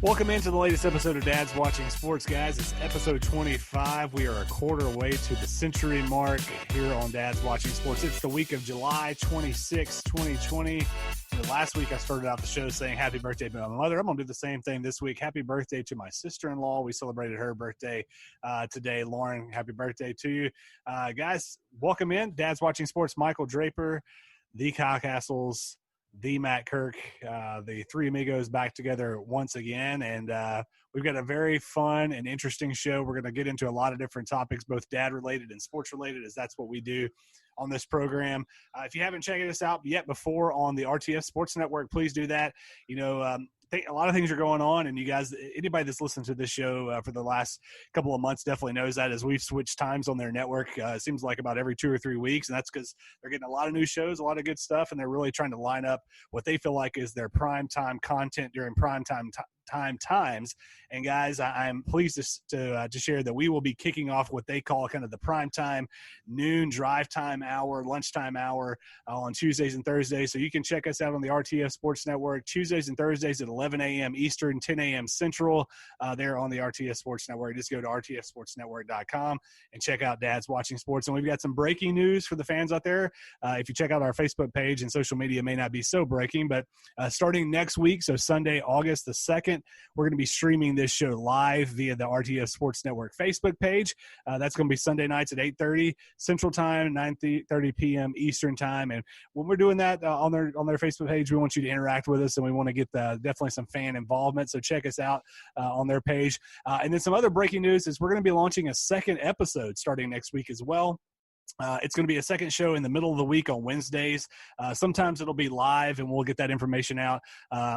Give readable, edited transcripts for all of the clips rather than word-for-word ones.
Welcome into the latest episode of Dad's Watching Sports, guys. It's episode 25. We are a quarter way to the century mark here on Dad's Watching Sports. It's the week of July 26, 2020. Last week, I started out the show saying happy birthday to my mother. I'm going to do the same thing this week. Happy birthday to my sister-in-law. We celebrated her birthday today. Lauren, happy birthday to you. Guys, welcome in. Dad's Watching Sports. Michael Draper, the Kyle Castles, the Matt Kirk, the three amigos back together once again. And we've got a very fun and interesting show. We're going to get into a lot of different topics, both dad-related and sports-related, as that's what we do on this program. If you haven't checked us out yet before on the RTF Sports Network, please do that. You know, a lot of things are going on, and you guys, anybody that's listened to this show for the last couple of months definitely knows that as we've switched times on their network. It seems like about every 2 or 3 weeks, and that's because they're getting a lot of new shows, a lot of good stuff, and they're really trying to line up what they feel like is their prime time content during prime time times. And guys, I'm pleased to share that we will be kicking off what they call kind of the prime time noon drive time hour, lunchtime hour on Tuesdays and Thursdays. So you can check us out on the RTF Sports Network Tuesdays and Thursdays at 11 a.m. Eastern, 10 a.m. Central. There on the RTF Sports Network. Just go to rtfsportsnetwork.com and check out Dad's Watching Sports. And we've got some breaking news for the fans out there. If you check out our Facebook page, and social media may not be so breaking, but starting next week, so Sunday, August the 2nd, we're going to be streaming this show live via the RTF Sports Network Facebook page. That's going to be Sunday nights at 8:30 Central Time, 9:30 p.m. Eastern Time. And when we're doing that on their Facebook page, we want you to interact with us, and we want to get definitely some fan involvement. So check us out on their page. And then some other breaking news is we're going to be launching a second episode starting next week as well. It's going to be a second show in the middle of the week on Wednesdays. Sometimes it'll be live, and we'll get that information out.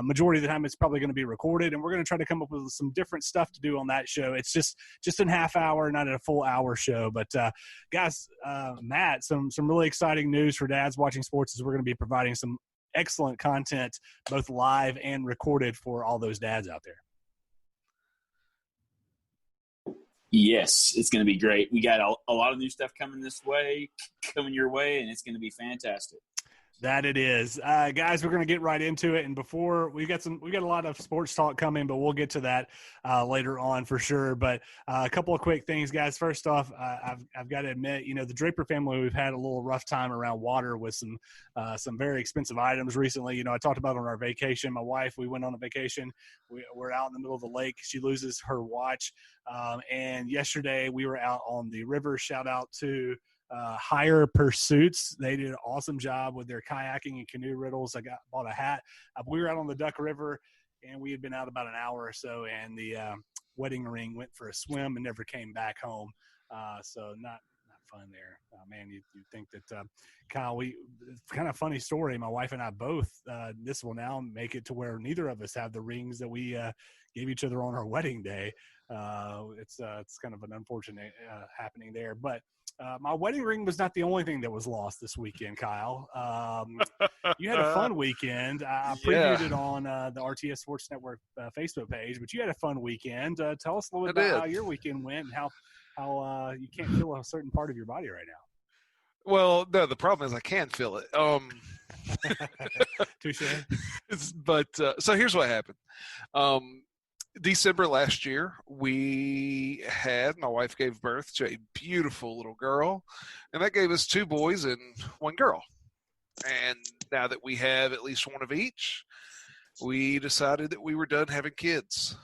Majority of the time, it's probably going to be recorded, and we're going to try to come up with some different stuff to do on that show. It's just a half hour, not a full hour show. But guys, Matt, some really exciting news for Dads Watching Sports is we're going to be providing some excellent content, both live and recorded, for all those dads out there. Yes, it's going to be great. We got a lot of new stuff coming your way, and it's going to be fantastic. That it is. Guys, we're going to get right into it. And before we got a lot of sports talk coming, but we'll get to that later on for sure. But a couple of quick things, guys. First off, I've got to admit, you know, the Draper family, we've had a little rough time around water with some very expensive items recently. You know, I talked about on our vacation, my wife, we went on a vacation. We're out in the middle of the lake. She loses her watch. And yesterday we were out on the river. Shout out to Higher Pursuits. They did an awesome job with their kayaking and canoe riddles. I bought a hat. We were out on the Duck River, and we had been out about an hour or so, and the wedding ring went for a swim and never came back home. So not fun there. Man, you think that Kyle, it's kind of funny story. My wife and I both, this will now make it to where neither of us have the rings that we gave each other on our wedding day. It's kind of an unfortunate happening there, but my wedding ring was not the only thing that was lost this weekend, Kyle. You had a fun weekend. I previewed it on the RTS Sports Network Facebook page, but you had a fun weekend. Tell us a little bit about how your weekend went and how you can't feel a certain part of your body right now. Well, no, the problem is I can feel it. Touche. But so here's what happened. December last year, my wife gave birth to a beautiful little girl, and that gave us 2 boys and 1 girl. And now that we have at least one of each, we decided that we were done having kids.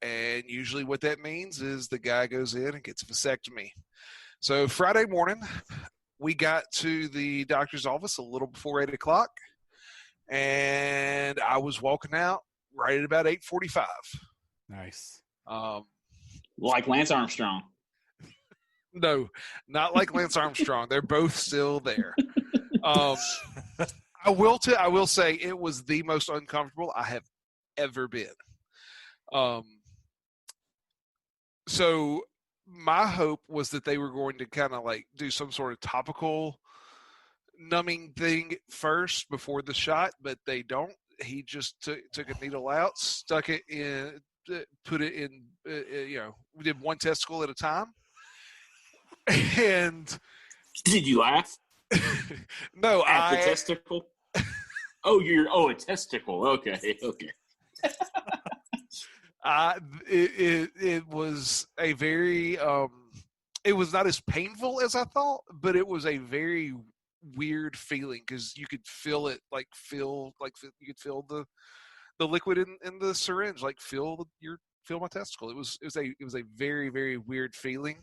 And usually what that means is the guy goes in and gets a vasectomy. So Friday morning, we got to the doctor's office a little before 8 o'clock, and I was walking out right at about 8:45. Nice. Like Lance Armstrong. No, not like Lance Armstrong. They're both still there. I will say it was the most uncomfortable I have ever been. So my hope was that they were going to kind of like do some sort of topical numbing thing first before the shot, but they don't. He just took a needle out, stuck it in, put it in, we did one testicle at a time. And did you laugh? No, at the testicle? A testicle. Okay. It was a very it was not as painful as I thought, but it was a very weird feeling because you could feel it, you could feel the liquid in the syringe, feel my testicle. It was a very, very weird feeling.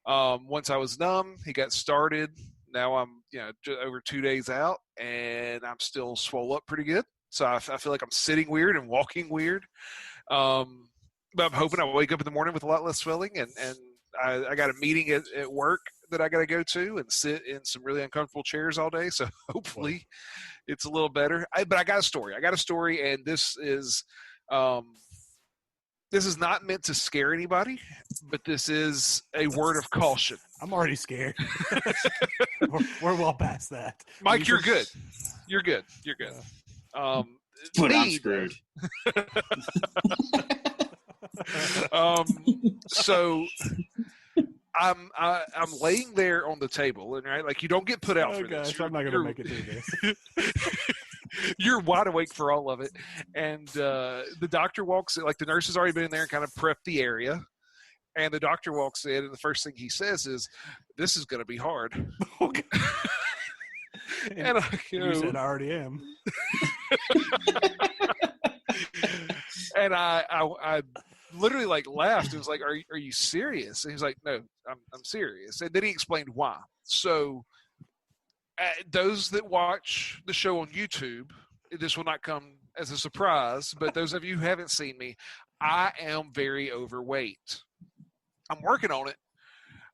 Once I was numb, he got started. Now I'm just over 2 days out, and I'm still swole up pretty good. So I feel like I'm sitting weird and walking weird. But I'm hoping I wake up in the morning with a lot less swelling, and I got a meeting at work that I got to go to and sit in some really uncomfortable chairs all day. So hopefully it's a little better. But I got a story. And this is not meant to scare anybody, but this is a word of caution. I'm already scared. we're well past that. Mike, you're good. You're good. But I'm screwed. So I'm laying there on the table, and right, you don't get put out for this. I'm not going to make it through this. You're wide awake for all of it, and the doctor walks in. The nurse has already been in there and kind of prepped the area, and the doctor walks in, and the first thing he says is, "This is going to be hard." Okay. And you said I already am. And I literally laughed. It was like, are you serious? And he's like, no, I'm serious. And then he explained why. So those that watch the show on YouTube, this will not come as a surprise, but those of you who haven't seen me, I am very overweight. I'm working on it.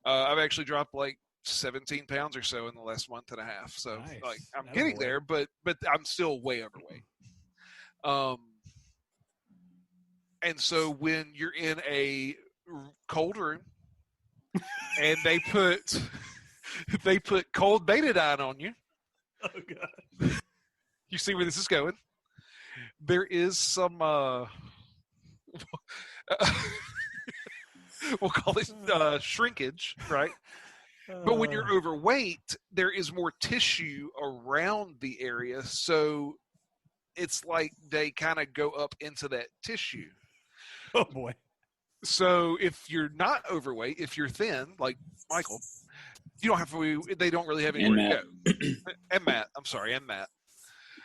I've actually dropped 17 pounds or so in the last month and a half. So nice. I'm getting there, but I'm still way overweight. And so when you're in a cold room and they put cold betadine on you, oh god, you see where this is going. There is some we'll call it shrinkage, right? But when you're overweight, there is more tissue around the area, so it's like they kind of go up into that tissue. Oh boy. So if you're not overweight, if you're thin, like Michael, you don't have to. They don't really have anywhere to go. And Matt, I'm sorry, and Matt.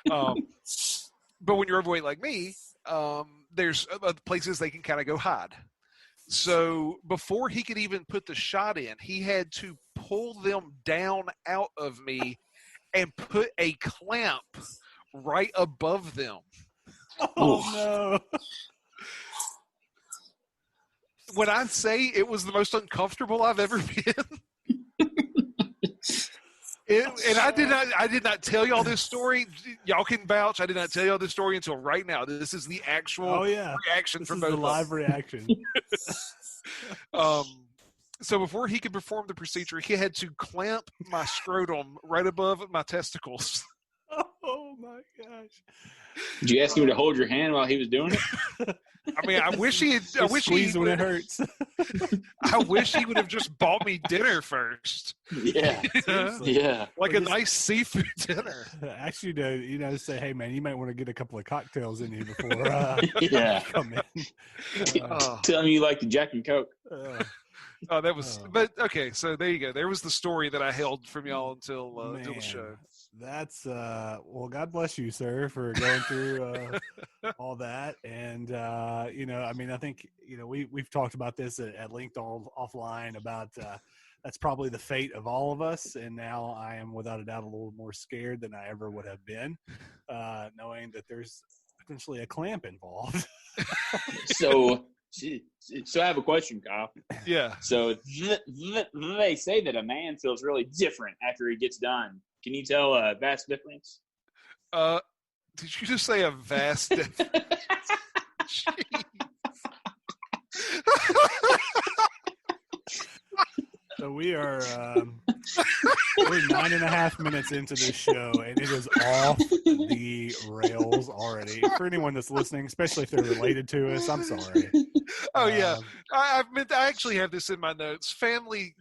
But when you're overweight like me, there's places they can kind of go hide. So before he could even put the shot in, he had to pull them down out of me and put a clamp right above them. Oh no. When I say it was the most uncomfortable I've ever been, and I did not tell y'all this story. Y'all can vouch. I did not tell y'all this story until right now. This is the actual reaction from both of us. The live reaction. So before he could perform the procedure, he had to clamp my scrotum right above my testicles. Oh my gosh! Did you ask him to hold your hand while he was doing it? I mean, I wish he when it hurts. I wish he would have just bought me dinner first. Yeah, yeah, a nice seafood dinner. Actually, to say, hey man, you might want to get a couple of cocktails in you before you come in. Tell me you like the Jack and Coke. That was. But okay, so there you go. There was the story that I held from y'all until the show. That's well, God bless you, sir, for going through all that. And I think we've talked about this at length offline about that's probably the fate of all of us. And now I am without a doubt a little more scared than I ever would have been, knowing that there's potentially a clamp involved. So I have a question, Kyle. Yeah. So they say that a man feels really different after he gets done. Can you tell a vast difference? Did you just say a vast difference? So we're 9.5 minutes into this show, and it is off the rails already. For anyone that's listening, especially if they're related to us, I'm sorry. Oh yeah, I actually have this in my notes. Family,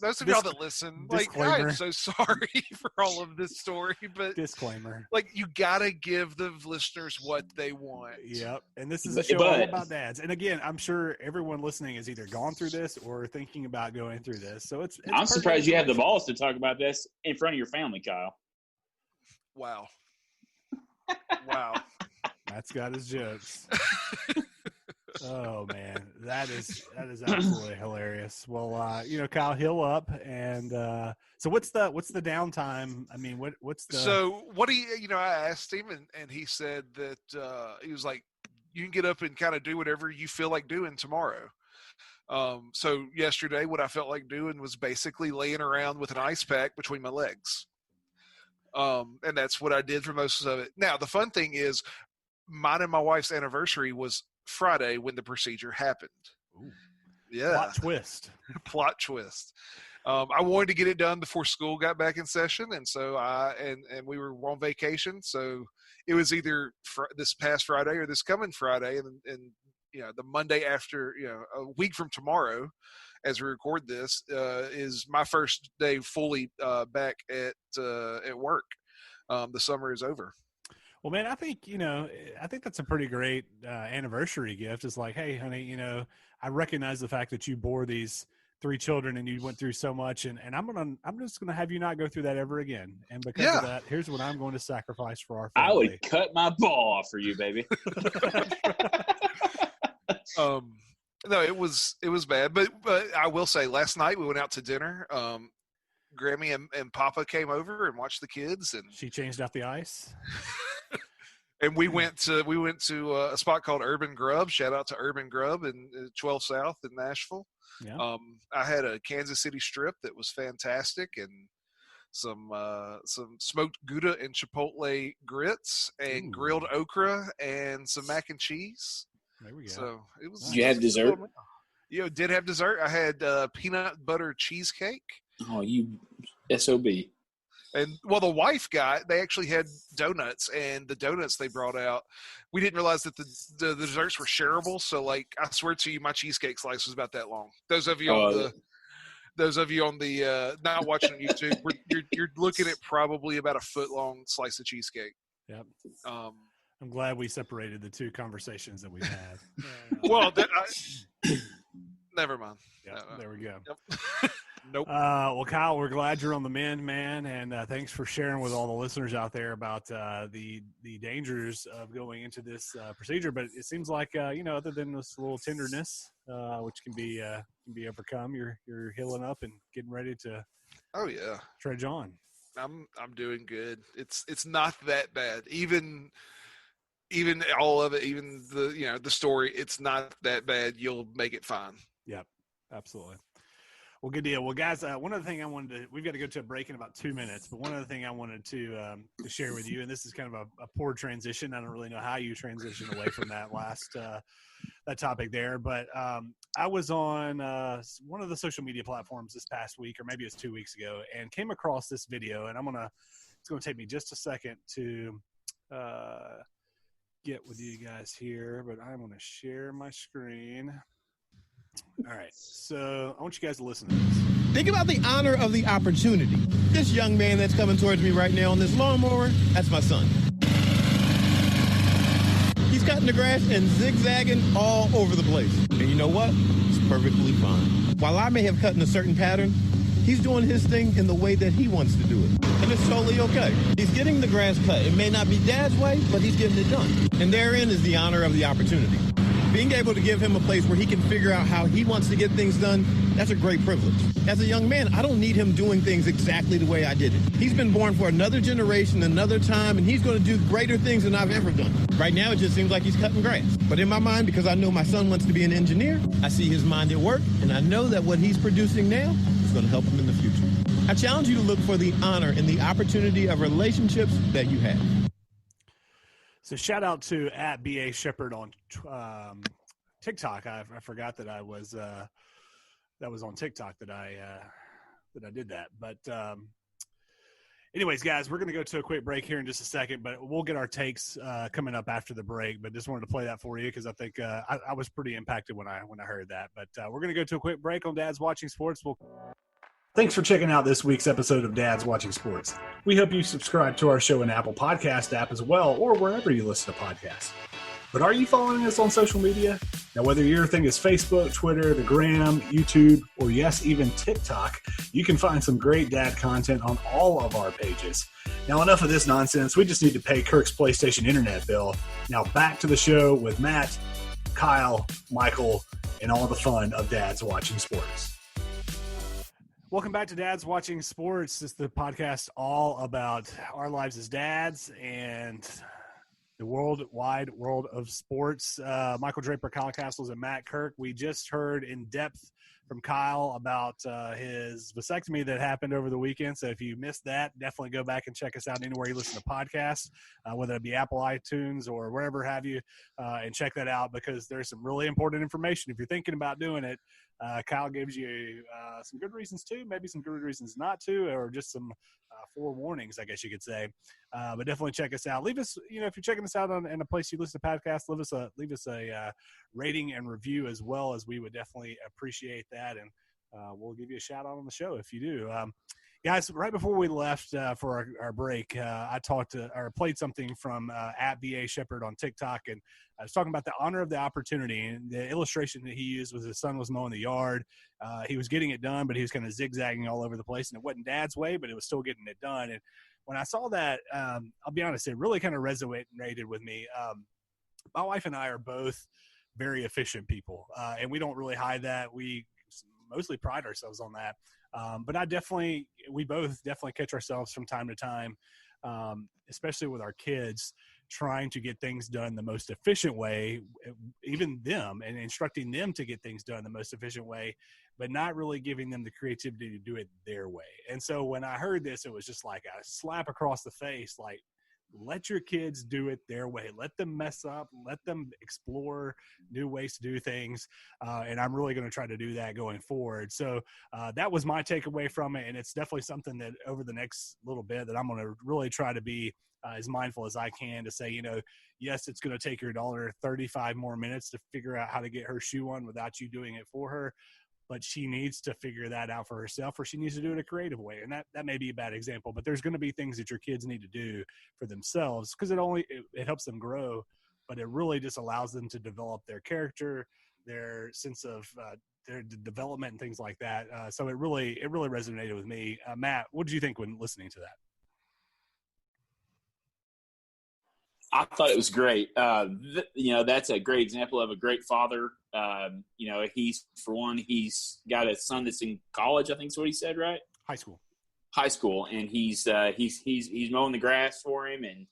those of y'all that listen, like disclaimer. I'm so sorry for all of this story, but Disclaimer. like you gotta give the listeners what they want. Yep. And this is a show all about dads. And again, I'm sure everyone listening has either gone through this or thinking about going through this. So it's I'm surprised you have the balls to talk about this in front of your family, Kyle. Wow. Wow. Matt's got his jokes. Oh man, that is absolutely hilarious. Well, Kyle, heal up, and so what's the downtime? I mean, what's the? So what do you? I asked him, and he said that he was like, you can get up and kind of do whatever you feel like doing tomorrow. So yesterday, what I felt like doing was basically laying around with an ice pack between my legs. And that's what I did for most of it. Now, the fun thing is, mine and my wife's anniversary was Friday when the procedure happened. Ooh. Yeah. Plot twist. Plot twist. I wanted to get it done before school got back in session, and so and we were on vacation, so it was either this past Friday or this coming Friday, and the Monday after, a week from tomorrow, as we record this, is my first day fully back at work. The summer is over. Well, man, I think that's a pretty great anniversary gift. It's like, hey, honey, I recognize the fact that you bore these 3 children and you went through so much, and I'm just gonna have you not go through that ever again. And because of that, here's what I'm going to sacrifice for our family. I would cut my ball off for you, baby. No, it was bad, but I will say, last night we went out to dinner. Grammy and Papa came over and watched the kids, and she changed out the ice. And we went to a spot called Urban Grub. Shout out to Urban Grub in 12 South in Nashville. Yeah. I had a Kansas City strip that was fantastic, and some smoked Gouda and Chipotle grits, and grilled okra, and some mac and cheese. There we go. So it was. Did you have dessert? Did have dessert. I had peanut butter cheesecake. Oh, you SOB. And the wife they actually had donuts, and the donuts they brought out, we didn't realize that the desserts were shareable. So, like, I swear to you, my cheesecake slice was about that long. Those of you on the not watching on YouTube, you're looking at probably about a foot long slice of cheesecake. Yep. I'm glad we separated the two conversations that we've had. Well, never mind. Yeah, there we go. Yep. Nope. Well, Kyle, we're glad you're on the mend, man, and thanks for sharing with all the listeners out there about the dangers of going into this procedure. But it seems like other than this little tenderness, which can be overcome, you're healing up and getting ready to. Oh yeah. Trudge on. I'm doing good. It's not that bad. Even all of it, even the story, it's not that bad. You'll make it fine. Yep, absolutely. Well, good deal. Well, guys, one other thing I wanted to – we've got to go to a break in about 2 minutes, but one other thing I wanted to share with you, and this is kind of a poor transition. I don't really know how you transition away from that last that topic there, but I was on one of the social media platforms this past week, or maybe it's 2 weeks ago, and came across this video, and it's going to take me just a second to get with you guys here, but I'm going to share my screen. All right, so I want you guys to listen to this. Think about the honor of the opportunity. This young man that's coming towards me right now on this lawnmower, that's my son. He's cutting the grass and zigzagging all over the place. And you know what? It's perfectly fine. While I may have cut in a certain pattern, he's doing his thing in the way that he wants to do it. And it's totally okay. He's getting the grass cut. It may not be Dad's way, but he's getting it done. And therein is the honor of the opportunity. Being able to give him a place where he can figure out how he wants to get things done, that's a great privilege. As a young man, I don't need him doing things exactly the way I did it. He's been born for another generation, another time, and he's going to do greater things than I've ever done. Right now, it just seems like he's cutting grass. But in my mind, because I know my son wants to be an engineer, I see his mind at work, and I know that what he's producing now is going to help him in the future. I challenge you to look for the honor and the opportunity of relationships that you have. So shout out to @BA Shepherd on TikTok. I forgot that I was that was on TikTok that I did that. But Anyways, guys, we're going to go to a quick break here in just a second, but we'll get our takes coming up after the break. But just wanted to play that for you because I think I was pretty impacted when I heard that. But we're going to go to a quick break on Dad's Watching Sports. Thanks for checking out this week's episode of Dad's Watching Sports. We hope you subscribe to our show in Apple Podcast app as well, or wherever you listen to podcasts. But are you following us on social media? Now, whether your thing is Facebook, Twitter, the Gram, YouTube, or yes, even TikTok, you can find some great dad content on all of our pages. Now, enough of this nonsense. We just need to pay Kirk's PlayStation internet bill. Now, back to the show with Matt, Kyle, Michael, and all the fun of Dad's Watching Sports. Welcome back to Dad's Watching Sports. It's the podcast all about our lives as dads and the worldwide world of sports. Michael Draper, Kyle Castles, and Matt Kirk. We just heard in depth from Kyle about his vasectomy that happened over the weekend. So if you missed that, definitely go back and check us out anywhere you listen to podcasts, whether it be Apple iTunes or wherever have you, and check that out because there's some really important information. If you're thinking about doing it, Kyle gives you some good reasons to, maybe some good reasons not to, or just some forewarnings, I guess you could say. But definitely check us out. Leave us, if you're checking us out in a place you listen to podcasts, leave us a rating and review as well, as we would definitely appreciate that. And we'll give you a shout out on the show if you do. Guys, right before we left for our break, I played something from at BA Shepherd on TikTok, and I was talking about the honor of the opportunity. And the illustration that he used was his son was mowing the yard. He was getting it done, but he was kind of zigzagging all over the place, and it wasn't Dad's way, but it was still getting it done. And when I saw that, I'll be honest, it really kind of resonated with me. My wife and I are both very efficient people, and we don't really hide that. We mostly pride ourselves on that. But we both definitely catch ourselves from time to time, especially with our kids, trying to get things done the most efficient way, even them, and instructing them to get things done the most efficient way, but not really giving them the creativity to do it their way. And so when I heard this, it was just like a slap across the face, like, let your kids do it their way. Let them mess up. Let them explore new ways to do things. And I'm really going to try to do that going forward. So that was my takeaway from it. And it's definitely something that over the next little bit that I'm going to really try to be as mindful as I can to say, yes, it's going to take your daughter 35 more minutes to figure out how to get her shoe on without you doing it for her. But she needs to figure that out for herself, or she needs to do it a creative way. And that may be a bad example, but there's going to be things that your kids need to do for themselves because it helps them grow, but it really just allows them to develop their character, their sense of their development and things like that. So it really resonated with me. Matt, what did you think when listening to that? I thought it was great. That's a great example of a great father. He's got a son that's in college, I think is what he said, right? High school. And he's mowing the grass for him, and,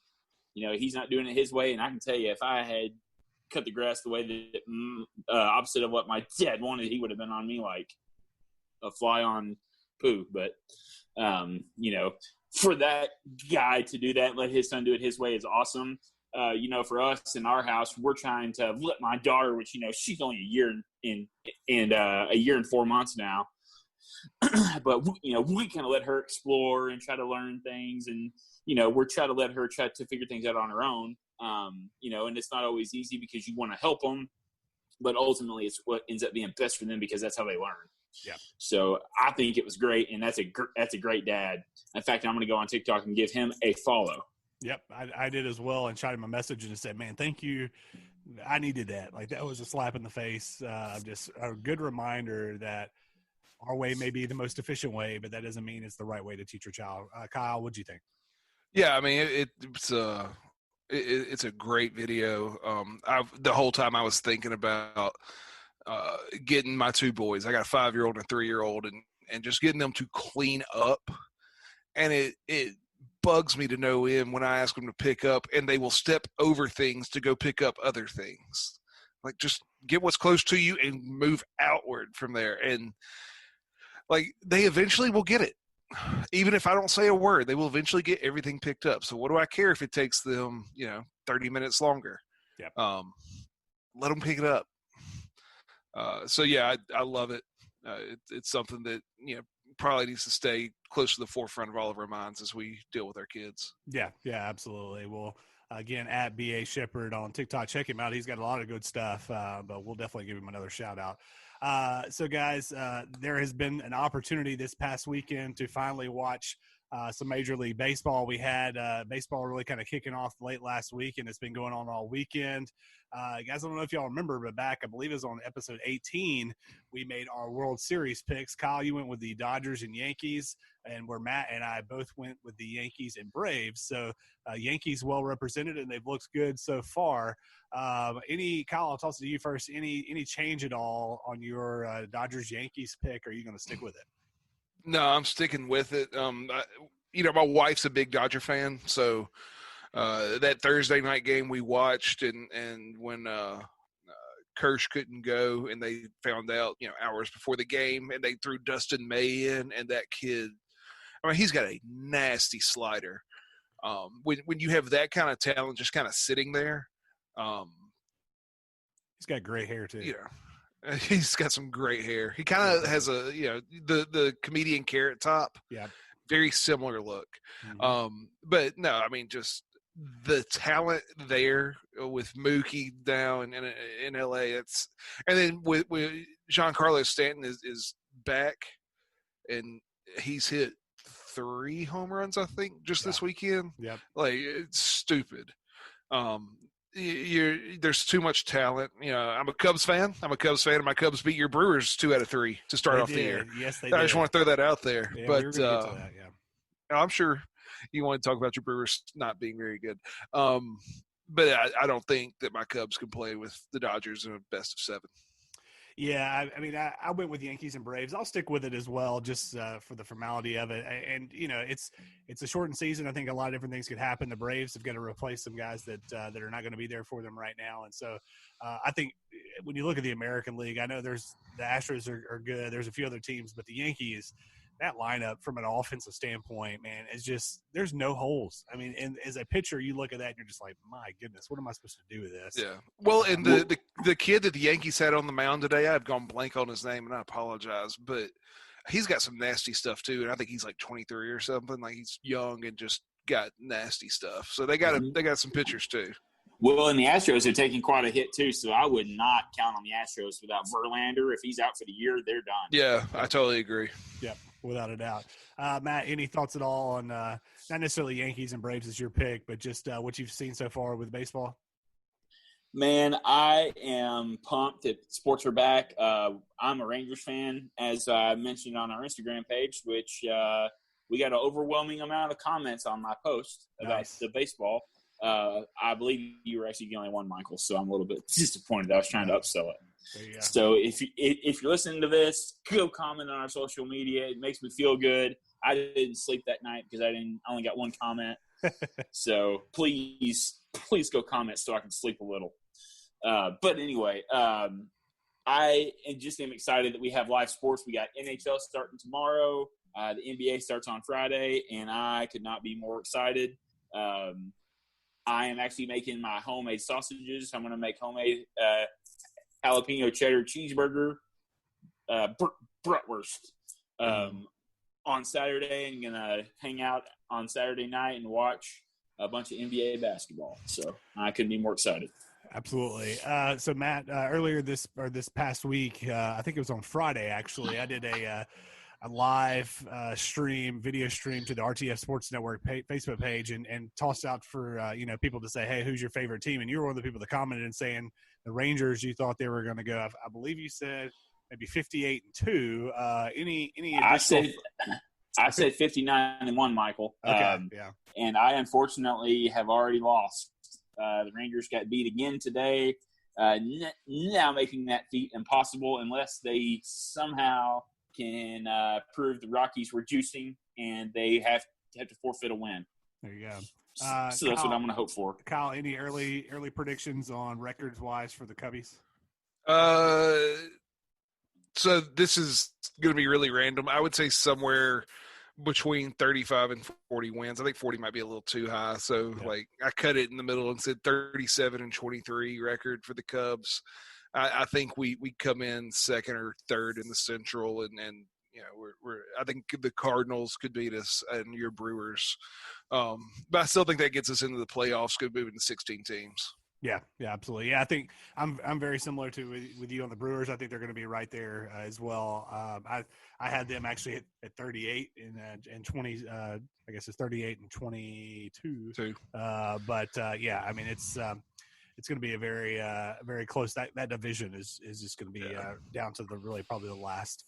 he's not doing it his way. And I can tell you, if I had cut the grass the way that opposite of what my dad wanted, he would have been on me like a fly on poo. But, for that guy to do that, let his son do it his way is awesome. For us in our house, we're trying to let my daughter, which, she's only a year a year and 4 months now. But, we kind of let her explore and try to learn things. And, we're trying to let her try to figure things out on her own. And it's not always easy because you want to help them. But ultimately, it's what ends up being best for them because that's how they learn. Yeah. So I think it was great, and that's a great dad. In fact, I'm going to go on TikTok and give him a follow. Yep, I did as well, and shot him a message and just said, "Man, thank you. I needed that. Like that was a slap in the face. Just a good reminder that our way may be the most efficient way, but that doesn't mean it's the right way to teach your child." Kyle, what'd you think? Yeah, I mean it's a great video. The whole time I was thinking about getting my two boys. I got a 5-year-old and a 3-year-old, and just getting them to clean up. And it bugs me to no end when I ask them to pick up, and they will step over things to go pick up other things. Like, just get what's close to you and move outward from there. And like, they eventually will get it. Even if I don't say a word, they will eventually get everything picked up. So what do I care if it takes them, 30 minutes longer? Yep. Let them pick it up. So yeah, I love it. It's something that, probably needs to stay close to the forefront of all of our minds as we deal with our kids. Yeah, absolutely. Well, again, at BA Shepherd on TikTok, check him out. He's got a lot of good stuff, but we'll definitely give him another shout out. So, guys, there has been an opportunity this past weekend to finally watch some Major League Baseball. We had baseball really kind of kicking off late last week, and it's been going on all weekend. Guys, I don't know if y'all remember, but back, I believe it was on episode 18, we made our World Series picks. Kyle, you went with the Dodgers and Yankees, and where Matt and I both went with the Yankees and Braves. So Yankees well represented, and they've looked good so far. Kyle, I'll toss it to you first. Any change at all on your Dodgers-Yankees pick, or are you going to stick with it? No, I'm sticking with it. My wife's a big Dodger fan, so that Thursday night game we watched, and when Kirsch couldn't go, and they found out, hours before the game, and they threw Dustin May in, and that kid, he's got a nasty slider. When you have that kind of talent just kind of sitting there, he's got gray hair too. He's got some great hair. He kind of has the comedian Carrot Top. Yeah. Very similar look. Mm-hmm. But no, just the talent there with Mookie down in LA. And then with Giancarlo Stanton is back, and he's hit 3 home runs, I think, just this weekend. Yep. It's stupid. There's too much talent. I'm a Cubs fan. And my Cubs beat your Brewers 2 out of 3 to start off the year. Yes, they I did. just want to throw that out there. Yeah, but we were gonna get to that, I'm sure you want to talk about your Brewers not being very good. But I don't think that my Cubs can play with the Dodgers in a best of 7. Yeah, I went with Yankees and Braves. I'll stick with it as well, just for the formality of it. And it's a shortened season. I think a lot of different things could happen. The Braves have got to replace some guys that are not going to be there for them right now. And so I think when you look at the American League, I know the Astros are good. There's a few other teams, but the Yankees, that lineup from an offensive standpoint, man, is just – there's no holes. And as a pitcher, you look at that and you're just like, my goodness, what am I supposed to do with this? Yeah. Well, and the kid that the Yankees had on the mound today, I've gone blank on his name, and I apologize, but he's got some nasty stuff too, and I think he's like 23 or something. Like, he's young and just got nasty stuff. So they got some pitchers too. Well, and the Astros are taking quite a hit too, so I would not count on the Astros without Verlander. If he's out for the year, they're done. Yeah, I totally agree. Yep, without a doubt. Matt, any thoughts at all on not necessarily Yankees and Braves as your pick, but just what you've seen so far with baseball? Man, I am pumped that sports are back. I'm a Rangers fan, as I mentioned on our Instagram page, which we got an overwhelming amount of comments on my post about the baseball. I believe you were actually the only one, Michael, so I'm a little bit disappointed. I was trying to upsell it. There you go. So if you're listening to this, go comment on our social media. It makes me feel good. I didn't sleep that night because I only got one comment. So please go comment so I can sleep a little. But anyway, I just am excited that we have live sports. We got NHL starting tomorrow. The NBA starts on Friday, and I could not be more excited. I am actually making my homemade sausages. I'm going to make homemade jalapeno cheddar cheeseburger, bratwurst, on Saturday. I'm going to hang out on Saturday night and watch a bunch of NBA basketball. So I couldn't be more excited. Absolutely. So Matt, earlier this past week, I think it was on Friday, actually, I did a live video stream to the RTF Sports Network Facebook page and tossed out for, people to say, hey, who's your favorite team? And you were one of the people that commented and saying the Rangers, you thought they were going to go, I believe you said maybe 58-2. Any I said 59-1, Michael. Okay. Yeah. And I unfortunately have already lost. The Rangers got beat again today, now making that feat impossible unless they somehow can prove the Rockies were juicing and they have to forfeit a win. There you go. So that's what I'm going to hope for. Kyle, any early predictions on records-wise for the Cubbies? So this is going to be really random. I would say somewhere between 35 and 40 wins. I think 40 might be a little too high. So, I cut it in the middle and said 37-23 record for the Cubs. I think we come in second or third in the Central, and I think the Cardinals could beat us and your Brewers, but I still think that gets us into the playoffs. Could move into 16 teams. Yeah, absolutely. Yeah, I think I'm very similar to with you on the Brewers. I think they're going to be right there as well. I had them actually at 38 and 20. I guess it's 38 and 22. But yeah, I mean it's going to be a very close. That division is just going to be down to probably the last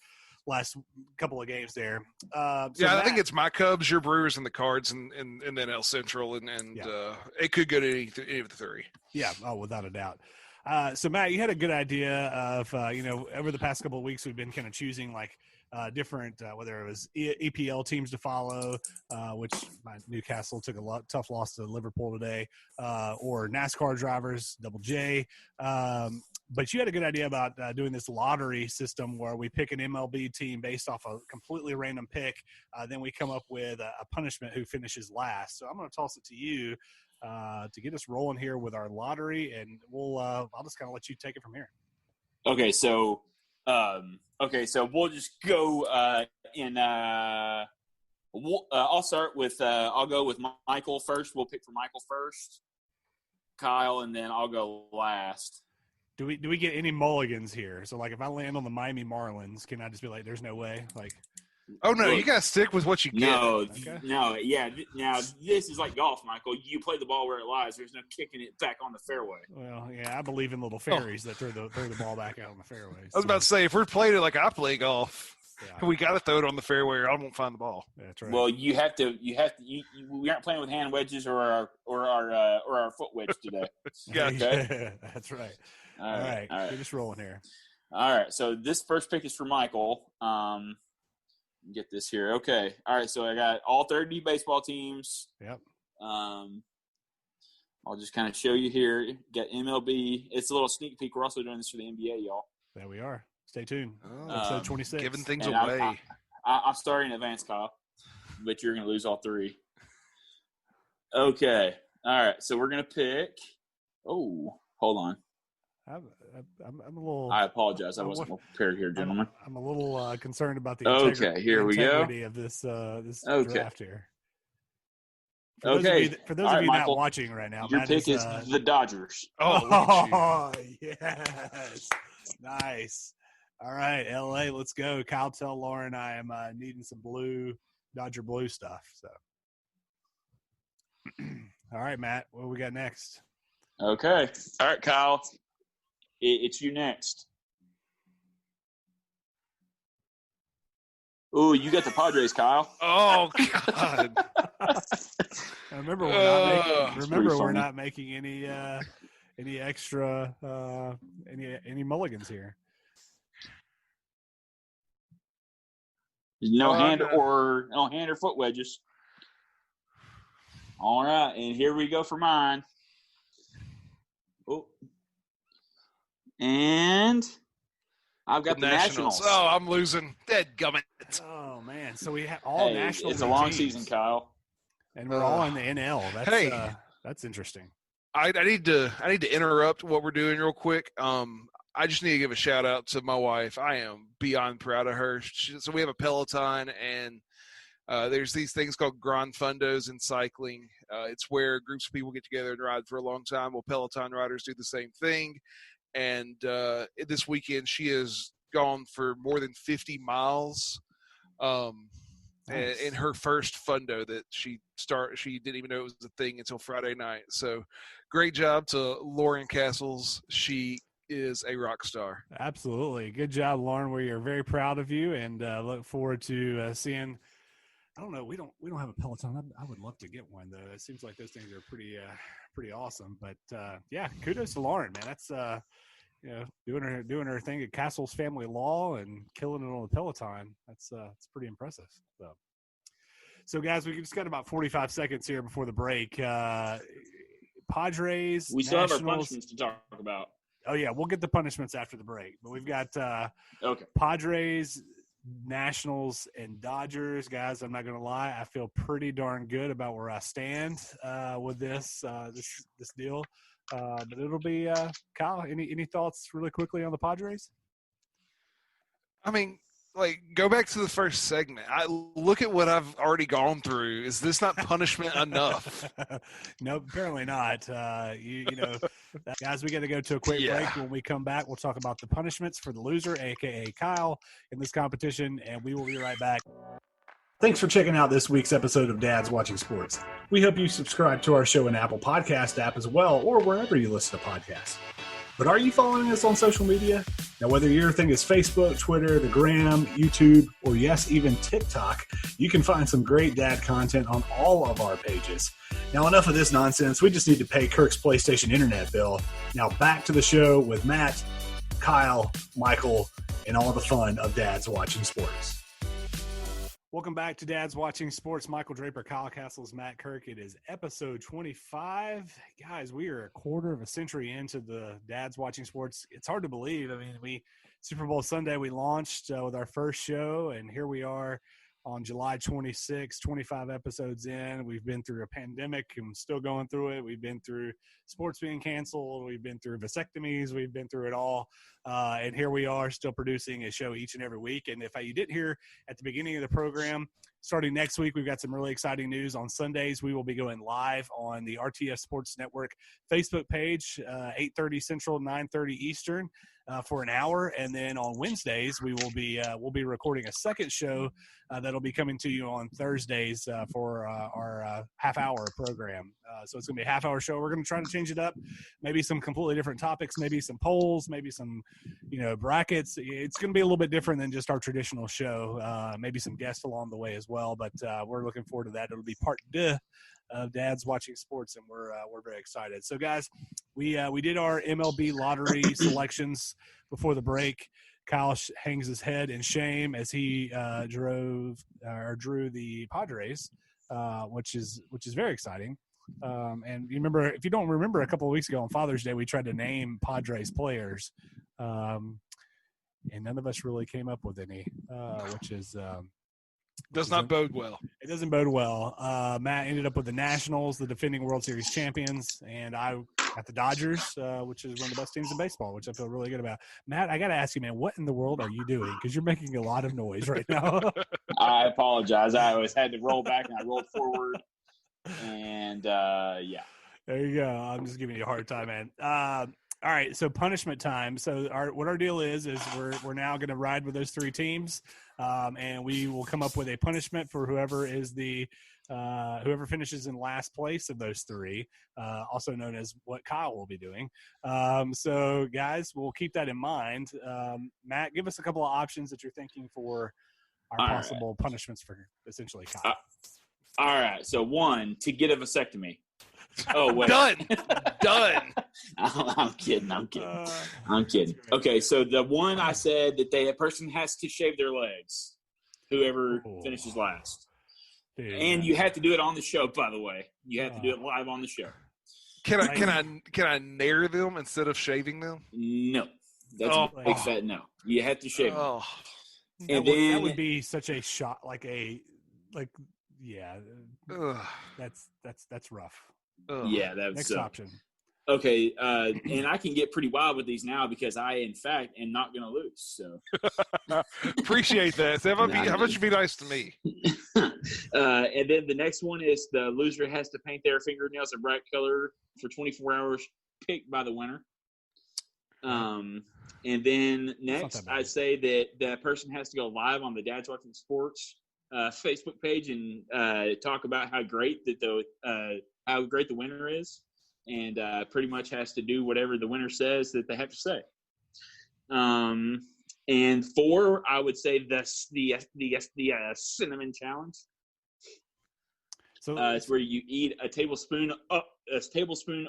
couple of games there. I think it's my Cubs, your Brewers, and the Cards, and then NL Central, and it could go to any of the three. Yeah, without a doubt. So Matt, you had a good idea of over the past couple of weeks we've been kind of choosing different whether it was EPL teams to follow, which Newcastle took a tough loss to Liverpool today, or NASCAR drivers, Double J. But you had a good idea about doing this lottery system where we pick an MLB team based off a completely random pick. Then we come up with a punishment who finishes last. So I'm going to toss it to you to get us rolling here with our lottery, and I'll just kind of let you take it from here. Okay, so we'll just go I'll start with I'll go with Michael first. We'll pick for Michael first, Kyle, and then I'll go last. Do we get any mulligans here? So if I land on the Miami Marlins, can I just be like, "There's no way"? Oh no, you gotta stick with what you get. No, yeah. Now this is like golf, Michael. You play the ball where it lies. There's no kicking it back on the fairway. Well, yeah, I believe in little fairies that throw the ball back out on the fairway. I was about to say, if we're playing it like I play golf, we got to throw it on the fairway, or I won't find the ball. That's right. Well, you have to. We aren't playing with hand wedges or our foot wedge today. Yeah, okay. That's right. All right. We're just rolling here. All right. So this first pick is for Michael. Get this here. Okay. All right. So I got all 30 baseball teams. Yep. I'll just kind of show you here. Got MLB. It's a little sneak peek. We're also doing this for the NBA, y'all. There we are. Stay tuned. Episode 26. Giving things away. I'm starting in advance, Kyle, but you're going to lose all three. Okay. All right. So we're going to pick. Oh, hold on. I'm a little. I apologize. I wasn't prepared here, gentlemen. I'm a little concerned about the integrity of this okay. draft here. For those of you Michael, not watching right now, your pick is the Dodgers. Oh yes, nice. All right, LA, let's go. Kyle, tell Lauren I am needing some Dodger blue stuff. So, all right, Matt, what do we got next? Okay, all right, Kyle. It's you next. Ooh, you got the Padres, Kyle. Oh God! Remember, we're not making any extra any mulligans here. No hand or foot wedges. All right, and here we go for mine. Oh. And I've got the Nationals. Oh, I'm losing. Deadgummit. Oh man! So we have all Nationals. It's a long season, Kyle, and we're all in the NL. That's interesting. I need to interrupt what we're doing real quick. I just need to give a shout out to my wife. I am beyond proud of her. So we have a Peloton, and there's these things called Grand Fundos in cycling. It's where groups of people get together and ride for a long time. Well, Peloton riders do the same thing. And this weekend, she has gone for more than 50 miles in her first fundo that she didn't even know it was a thing until Friday night. So great job to Lauren Castles. She is a rock star. Absolutely. Good job, Lauren. We are very proud of you and look forward to seeing. I don't know. We don't have a Peloton. I would love to get one though. It seems like those things are pretty awesome. But yeah, kudos to Lauren, man. That's doing her thing at Castle's Family Law and killing it on the Peloton. That's pretty impressive. So guys, we just got about 45 seconds here before the break. Padres. We still have our punishments to talk about. Oh yeah, we'll get the punishments after the break. But we've got okay. Padres, Nationals, and Dodgers. Guys, I'm not going to lie. I feel pretty darn good about where I stand with this deal. But it'll be Kyle. Any thoughts really quickly on the Padres? I mean, go back to the first segment. Look at what I've already gone through. Is this not punishment enough? No, apparently not. Guys, we got to go to a quick break. When we come back, we'll talk about the punishments for the loser, aka Kyle, in this competition, and we will be right back. Thanks for checking out this week's episode of Dad's Watching Sports. We hope you subscribe to our show in Apple Podcast app as well, or wherever you listen to podcasts. But are you following us on social media? Now, whether your thing is Facebook, Twitter, the Gram, YouTube, or yes, even TikTok, you can find some great dad content on all of our pages. Now, enough of this nonsense. We just need to pay Kirk's PlayStation internet bill. Now, back to the show with Matt, Kyle, Michael, and all the fun of Dad's Watching Sports. Welcome back to Dad's Watching Sports. Michael Draper, Kyle Castles, Matt Kirk. It is episode 25. Guys, we are a quarter of a century into the Dad's Watching Sports. It's hard to believe. I mean, Super Bowl Sunday, we launched with our first show, and here we are on July 26, 25 episodes in. We've been through a pandemic and still going through it. We've been through sports being canceled. We've been through vasectomies. We've been through it all. And here we are still producing a show each and every week. And if you didn't hear at the beginning of the program, starting next week, we've got some really exciting news. On Sundays, we will be going live on the RTS Sports Network Facebook page, 8:30 Central, 9:30 Eastern. For an hour, and then on Wednesdays we'll be recording a second show that'll be coming to you on Thursdays for our half-hour program. So it's gonna be a half-hour show. We're gonna try to change it up, maybe some completely different topics, maybe some polls, maybe some brackets. It's gonna be a little bit different than just our traditional show. Maybe some guests along the way as well, but we're looking forward to that. It'll be part 2 of Dad's Watching Sports, and we're very excited. So, guys, we did our MLB lottery selections before the break. Kyle hangs his head in shame as he drew the Padres, which is very exciting. And if you don't remember, a couple of weeks ago on Father's Day, we tried to name Padres players, and none of us really came up with any, which is. Does not bode well. It doesn't bode well. Matt ended up with the Nationals, the defending World Series champions, and I got the Dodgers, which is one of the best teams in baseball, which I feel really good about. Matt, I got to ask you, man, what in the world are you doing? Because you're making a lot of noise right now. I apologize. I always had to roll back, and I rolled forward. And, yeah. There you go. I'm just giving you a hard time, man. All right, so punishment time. So what our deal is we're now going to ride with those 3 teams, and we will come up with a punishment for whoever is whoever finishes in last place of those 3, also known as what Kyle will be doing. So, guys, we'll keep that in mind. Matt, give us a couple of options that you're thinking for our possible punishments for essentially Kyle. All right, so 1, to get a vasectomy. Oh, wait. Done. I'm kidding. Okay, so the one I said that a person has to shave their legs, whoever finishes last. Dude, and you have to do it on the show, by the way. You have to do it live on the show. Can I nair them instead of shaving them? No. That's a big fat no. You have to shave them. And that would be such a shot, that's rough. Yeah, that's next option. Okay, and I can get pretty wild with these now because I, in fact, am not going to lose. So appreciate that. So how about you be nice to me? And then the next one is the loser has to paint their fingernails a bright color for 24 hours, picked by the winner. And then next, I'd say that that person has to go live on the Dad's Watching Sports Facebook page and talk about how great the winner is, and pretty much has to do whatever the winner says that they have to say. And 4, I would say the cinnamon challenge. So it's where you eat a tablespoon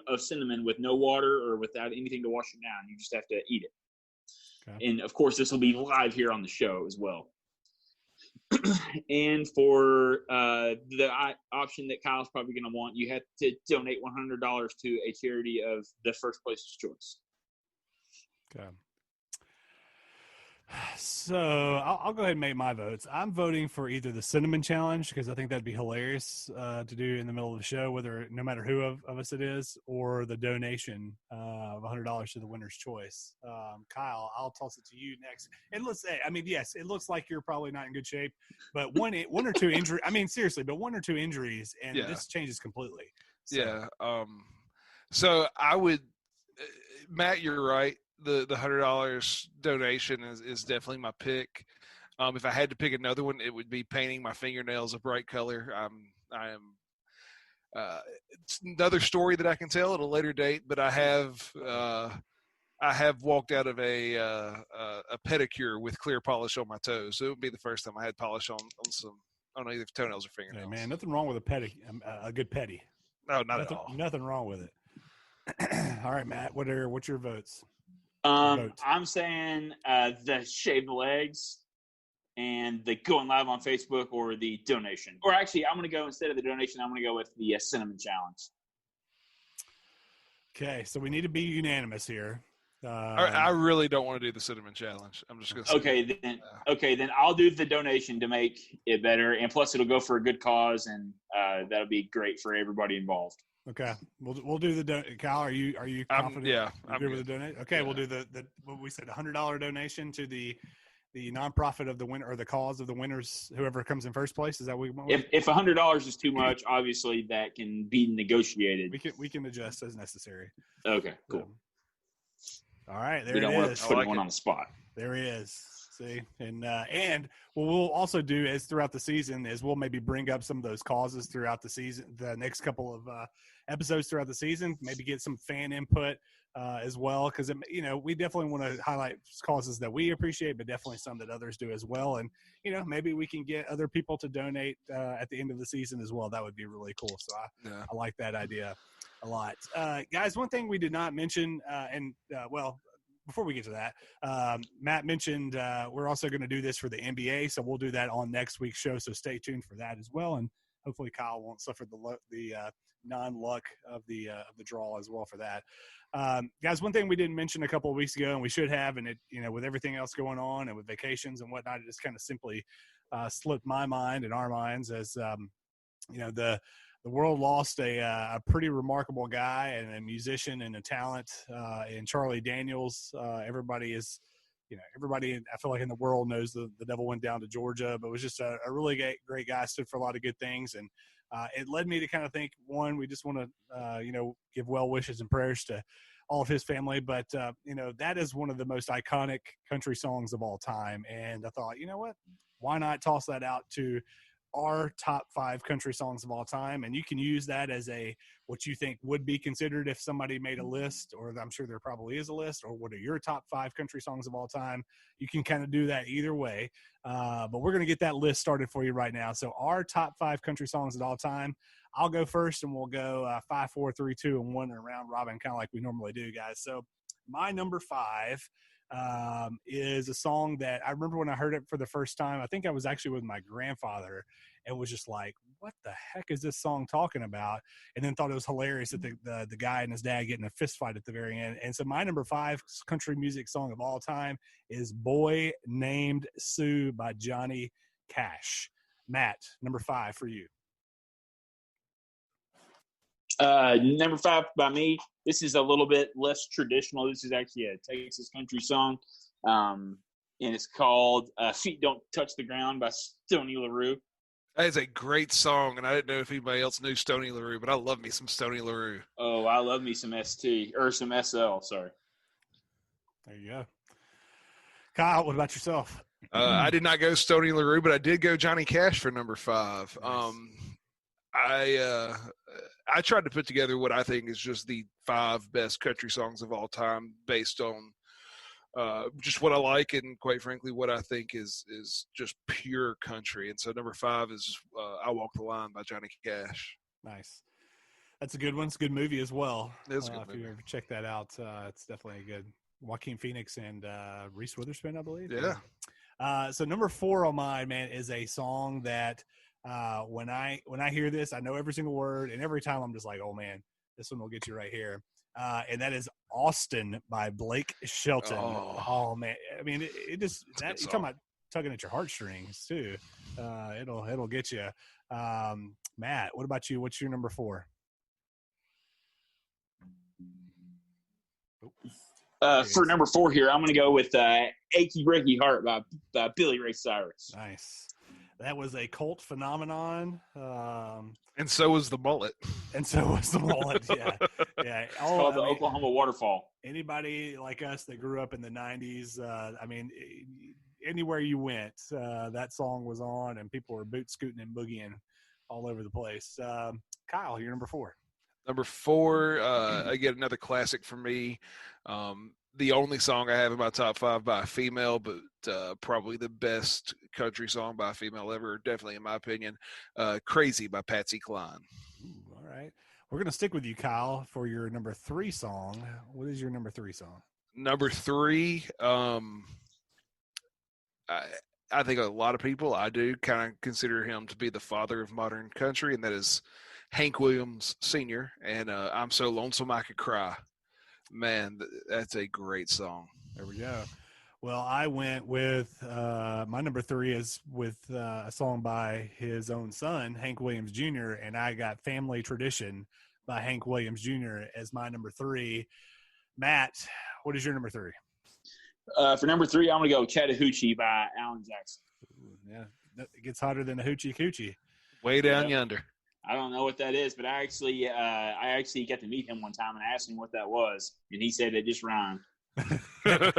of cinnamon with no water or without anything to wash it down. You just have to eat it. Okay. And of course, this will be live here on the show as well. And for the option that Kyle's probably going to want, you have to donate $100 to a charity of the first place's choice. Okay. So I'll go ahead and make my votes. I'm voting for either the cinnamon challenge because I think that'd be hilarious to do in the middle of the show, no matter who of us it is, or the donation of $100 to the winner's choice. Kyle, I'll toss it to you next. And let's say, I mean, yes, it looks like you're probably not in good shape, but one or two injuries. I mean, seriously, but 1 or 2 injuries, and this changes completely. So. Yeah. So I would, Matt, you're right. The $100 donation is definitely my pick. If I had to pick another one, it would be painting my fingernails a bright color. I am. It's another story that I can tell at a later date, but I have walked out of a pedicure with clear polish on my toes. So it would be the first time I had polish on either toenails or fingernails. Hey man, nothing wrong with a good petty. No, not at all. Nothing wrong with it. All right, Matt. What's your votes? I'm saying the shaved legs and the going live on Facebook or the donation. Or actually, I'm going to go instead of the donation, I'm going to go with the cinnamon challenge. Okay, so we need to be unanimous here. I really don't want to do the cinnamon challenge. I'm just going to say Okay, then I'll do the donation to make it better, and plus it'll go for a good cause, and that'll be great for everybody involved. Okay, we'll do the Kyle. Are you confident? I'm good with the donate. Okay, we'll do the what we said, $100 donation to the nonprofit of the winner or the cause of the winners, whoever comes in first place. Is that what we want? If $100 is too much, obviously that can be negotiated. We can adjust as necessary. Okay, cool. All right, there we don't it want is. to put one on the spot. There he is. See, and what we'll also do is throughout the season is we'll maybe bring up some of those causes throughout the season, the next couple of episodes throughout the season, maybe get some fan input as well, because we definitely want to highlight causes that we appreciate, but definitely some that others do as well. And maybe we can get other people to donate at the end of the season as well. That would be really cool. So I like that idea a lot. Guys, one thing we did not mention, before we get to that, Matt mentioned we're also going to do this for the NBA, so we'll do that on next week's show. So stay tuned for that as well, and hopefully Kyle won't suffer the non-luck of the draw as well for that. Guys, one thing we didn't mention a couple of weeks ago, and we should have, and it with everything else going on and with vacations and whatnot, it just kind of simply slipped my mind and our minds as the world lost a pretty remarkable guy and a musician and a talent in Charlie Daniels. Everybody I feel like in the world knows the devil went down to Georgia, but was just a really great guy, stood for a lot of good things. And it led me to kind of think, one, we just want to, give well wishes and prayers to all of his family. But, that is one of the most iconic country songs of all time. And I thought, you know what, why not toss that out to our top 5 country songs of all time, and you can use that as what you think would be considered if somebody made a list, or I'm sure there probably is a list, or what are your top 5 country songs of all time. You can kind of do that either way, but we're going to get that list started for you right now. So our top 5 country songs of all time. I'll go first, and we'll go 5, 4, 3, 2, and 1 around robin, kind of like we normally do, guys. So my number 5 is a song that I remember when I heard it for the first time. I think I was actually with my grandfather and was just like, what the heck is this song talking about? And then thought it was hilarious that the guy and his dad getting a fist fight at the very end. And so my number 5 country music song of all time is Boy Named Sue by Johnny Cash. Matt, number 5 for you. Number 5 by me. This is a little bit less traditional. This is actually a Texas country song, and it's called "Feet Don't Touch the Ground" by Stoney LaRue. That is a great song, and I didn't know if anybody else knew Stoney LaRue, but I love me some Stoney LaRue. Oh, I love me some ST or some SL. Sorry. There you go. Kyle, what about yourself? I did not go Stoney LaRue, but I did go Johnny Cash for number 5. Nice. I tried to put together what I think is just the 5 best country songs of all time based on just what I like and, quite frankly, what I think is just pure country. And so number 5 is I Walk the Line by Johnny Cash. Nice. That's a good one. It's a good movie as well. It is a good movie. If you ever check that out, it's definitely a good Joaquin Phoenix and Reese Witherspoon, I believe. Yeah. So number 4 on mine, man, is a song that when I hear this, I know every single word, and every time I'm just like, oh man, this one will get you right here. And that is Austin by Blake Shelton. Oh man. I mean, it just, that, you're talking about tugging at your heartstrings too. It'll get you. Matt, what about you? What's your number 4? For number 4 here, I'm going to go with Achy Breaky Heart by Billy Ray Cyrus. Nice. That was a cult phenomenon. And so was the mullet. Yeah. It's called the Oklahoma Waterfall. Anybody like us that grew up in the 90s, I mean, anywhere you went, that song was on and people were boot scooting and boogieing all over the place. Kyle, you're number 4. Number 4, again, another classic for me. The only song I have in my top 5 by a female, but probably the best country song by a female ever, definitely in my opinion, Crazy by Patsy Cline. Ooh, all right. We're going to stick with you, Kyle, for your number 3 song. What is your number 3 song? Number 3, I think a lot of people, I do kind of consider him to be the father of modern country, and that is Hank Williams Sr. and I'm So Lonesome I Could Cry. Man, that's a great song. There we go. Well, I went with my number 3 is with a song by his own son, Hank Williams Jr., and I got Family Tradition by Hank Williams Jr. as my number 3. Matt, what is your number 3? For number 3, I'm going to go Chattahoochee by Alan Jackson. Ooh, yeah, it gets hotter than a hoochie coochie. Way down yonder. I don't know what that is, but I actually got to meet him one time and asked him what that was, and he said it just rhymed. Yeah,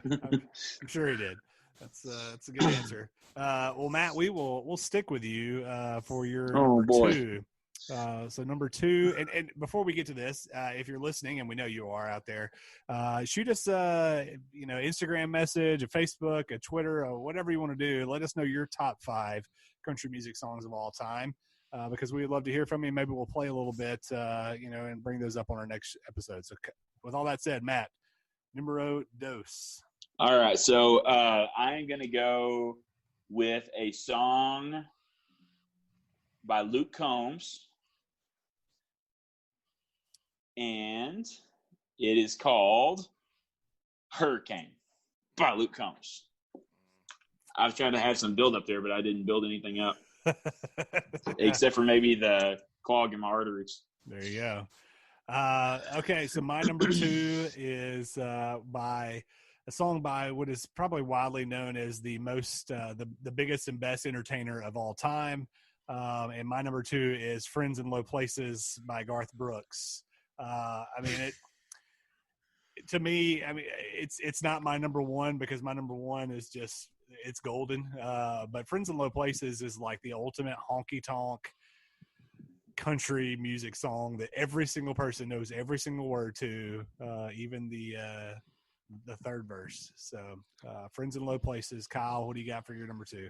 I'm sure he did. That's a good answer. Well, Matt, we'll stick with you for your number 2. So number 2, and before we get to this, if you're listening, and we know you are out there, shoot us Instagram message, a Facebook, a Twitter, or whatever you want to do. Let us know your top 5 country music songs of all time. Because we would love to hear from you. Maybe we'll play a little bit, and bring those up on our next episode. So with all that said, Matt, numero 2. All right. So I am going to go with a song by Luke Combs, and it is called Hurricane by Luke Combs. I was trying to have some build up there, but I didn't build anything up. Except for maybe the clog in my arteries. There you go. Okay, so my number 2 is by a song by what is probably widely known as the most, the biggest and best entertainer of all time. And my number 2 is "Friends in Low Places" by Garth Brooks. To me, it's not my number 1 because my number 1 is just, it's golden. But "Friends in Low Places" is like the ultimate honky tonk country music song that every single person knows every single word to, even the third verse. So "Friends in Low Places." Kyle, what do you got for your number 2?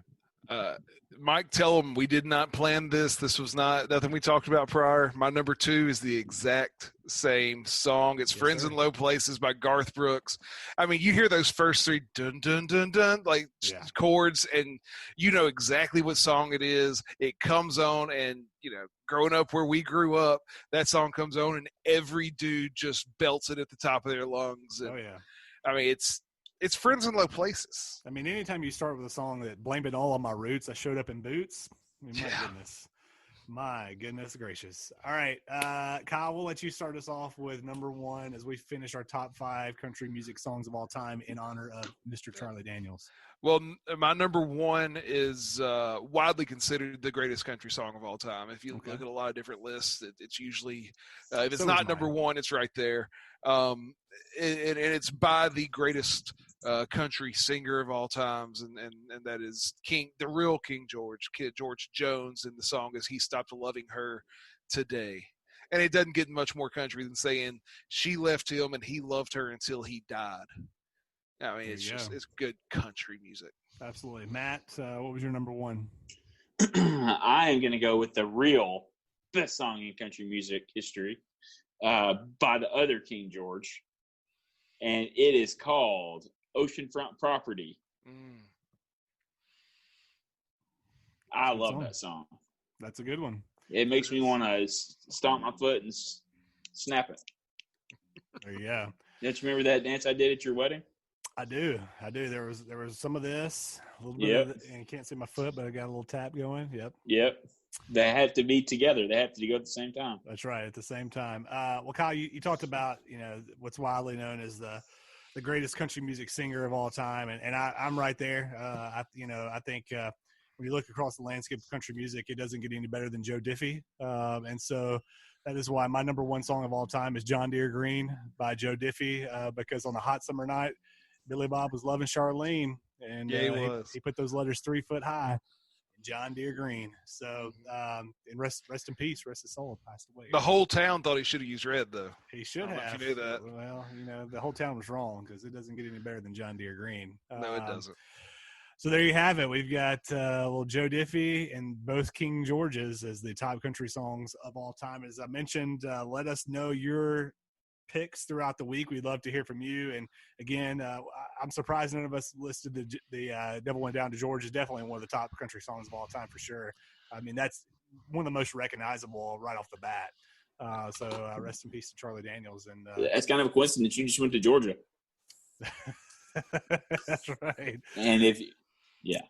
Mike, tell them we did not plan this. This was nothing we talked about prior. My number 2 is the exact same song. It's "Friends in Low Places" by Garth Brooks. I mean, you hear those first 3 dun dun dun dun chords, and you know exactly what song it is. It comes on, and growing up where we grew up, that song comes on, and every dude just belts it at the top of their lungs. And, I mean, it's "Friends in Low Places." I mean, anytime you start with a song that "Blame It All on My Roots, I Showed Up in Boots," my goodness gracious. All right, Kyle, we'll let you start us off with number 1 as we finish our top 5 country music songs of all time in honor of Mr. Charlie Daniels. Well, my number 1 is widely considered the greatest country song of all time. If you look at a lot of different lists, it's usually, if it's not number 1, it's right there. And it's by the greatest country singer of all times, and that is the real King George Jones, and the song is "He Stopped Loving Her Today." And it doesn't get much more country than saying she left him and he loved her until he died. I mean, it's good country music. Absolutely. Matt, what was your number 1? I am going to go with the real best song in country music history by the other King George, and it is called "Oceanfront Property." I love that song. That's a good one. It makes me want to stomp my foot and snap it. There you go. Don't you remember that dance I did at your wedding? I do. There was some of this, a little bit of and you can't see my foot, but I got a little tap going. Yep. They have to be together. They have to go at the same time. That's right, at the same time. Well, Kyle, you talked about, what's widely known as the greatest country music singer of all time, and I'm right there. I think when you look across the landscape of country music, it doesn't get any better than Joe Diffie, and so that is why my number one song of all time is John Deere Green by Joe Diffie, because on a hot summer night, Billy Bob was loving Charlene, and he put those letters 3 foot high. John Deere Green. So, and rest in peace. Rest his soul. Passed away. The whole town thought he should have used red, though. He should have. If you knew that. Well, the whole town was wrong because it doesn't get any better than John Deere Green. No, it doesn't. So there you have it. We've got little Joe Diffie and both King Georges as the top country songs of all time. As I mentioned, let us know your picks throughout the week. We'd love to hear from you. And again, I'm surprised none of us listed the Devil Went Down to George is definitely one of the top country songs of all time for sure. I mean, that's one of the most recognizable right off the bat. So rest in peace to Charlie Daniels. And that's kind of a coincidence. You just went to Georgia. That's right. And yeah.